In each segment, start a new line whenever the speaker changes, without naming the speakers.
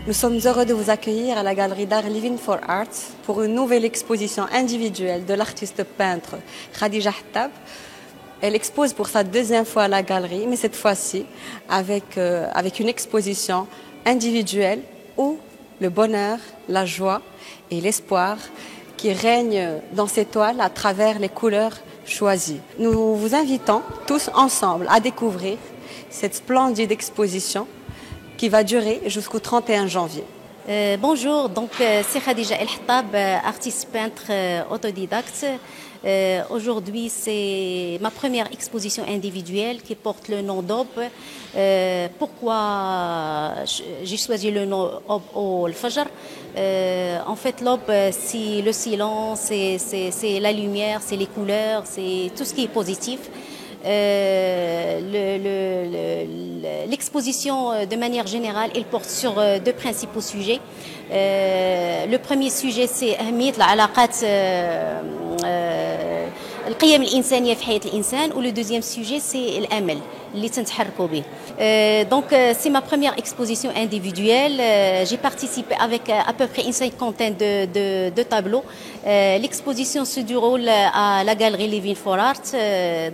Nous sommes heureux de vous accueillir à la galerie d'art Living for Arts pour une nouvelle exposition individuelle de l'artiste peintre Khadija Hattab. Elle expose pour sa deuxième fois à la galerie, mais cette fois-ci avec une exposition individuelle où le bonheur, la joie et l'espoir qui règnent dans ces toiles à travers les couleurs choisies. Nous vous invitons tous ensemble à découvrir cette splendide exposition qui va durer jusqu'au 31 janvier.
Bonjour, donc c'est Khadija El Hattab, artiste peintre autodidacte. Aujourd'hui, c'est ma première exposition individuelle qui porte le nom d'Aube. Pourquoi j'ai choisi le nom Aube au Fajr? En fait, l'aube, c'est le silence, c'est la lumière, c'est les couleurs, c'est tout ce qui est positif. L'exposition, de manière générale, elle porte sur deux principaux sujets. Le premier sujet, c'est أهمية العلاقات القيم الإنسانية في حياة الإنسان. Ou le deuxième sujet, c'est الأمل اللي تنتحركوا به. Donc, c'est ma première exposition individuelle. J'ai participé avec à peu près une cinquantaine de tableaux. L'exposition se déroule à la galerie Living for Art,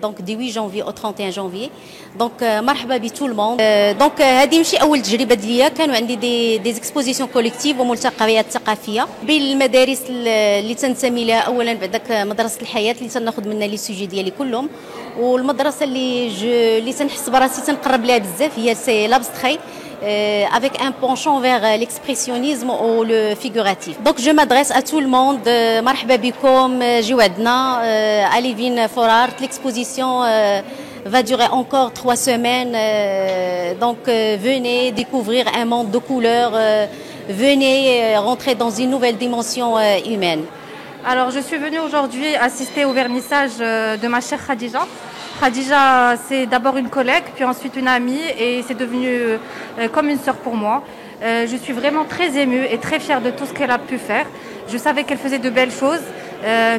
donc du 8 janvier au 31 janvier. Donc, مرحبا بتول الموند. Donc, هذه ماشي أول تجربة ديالي، كانوا عندي دي اكسبوزيسيون كوليكتيف وملتقيات ثقافية بين المدارس اللي تنتمي لها. أولا بعدك مدرسة الحياة اللي تناخذ منها لي سوجي ديالي كلهم، والمدرسة اللي تنحس براسي تنقرب لها بزاف هي سي لابستري avec un penchant vers l'expressionnisme ou le figuratif. Donc je m'adresse à tout le monde. مرحبا بكم، جيو عندنا à Living for Art. L'exposition va durer encore 3 semaines. Donc venez découvrir un monde de couleurs. Venez rentrer dans une nouvelle dimension humaine.
Alors je suis venue aujourd'hui assister au vernissage de ma chère Khadija. Khadija, c'est d'abord une collègue, puis ensuite une amie, et c'est devenu comme une sœur pour moi. Je suis vraiment très émue et très fière de tout ce qu'elle a pu faire. Je savais qu'elle faisait de belles choses,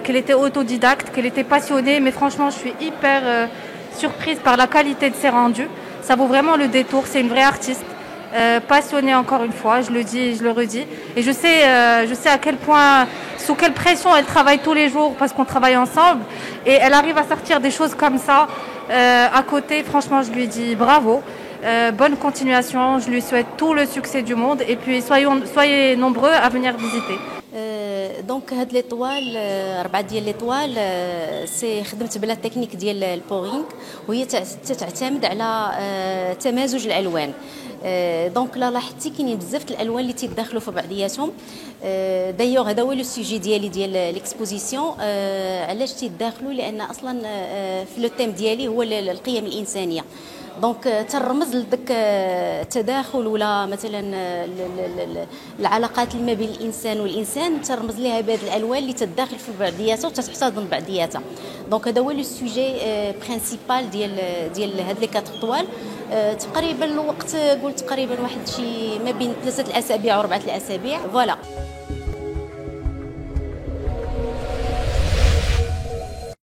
qu'elle était autodidacte, qu'elle était passionnée, mais franchement, je suis hyper surprise par la qualité de ses rendus. Ça vaut vraiment le détour, c'est une vraie artiste. Passionnée encore une fois, je le dis et je le redis. Et je sais à quel point, sous quelle pression elle travaille tous les jours parce qu'on travaille ensemble. Et elle arrive à sortir des choses comme ça à côté. Franchement, je lui dis bravo. Bonne continuation. Je lui souhaite tout le succès du monde. Et puis soyez nombreux à venir visiter.
دونك هاد لي طوال 4 ديال لي طوال سي خدمت بلا تكنيك ديال البورينغ، وهي تعتمد على تمازج الالوان. دونك لا لاحظتي كاينين بزاف الالوان اللي تيداخلوا في بعضياتهم. دايوغ هذا هو لو سوجي ديالي ديال ليكسبوزيسيون. علاش تيداخلوا؟ لان اصلا في لو تيم ديالي هو القيم الانسانيه. دونك ترمز لذاك التداخل ولا مثلا العلاقات ما بين الانسان والانسان، ترمز لها بهذه الالوان اللي تتداخل في بعضياتها وتحتضن بعضياتها. دونك هذا هو لو سوجي برينسيبال ديال هاد لي 4 طوال. تقريبا الوقت قلت تقريبا واحد شي ما بين 3 الاسابيع و4 الاسابيع. فوالا.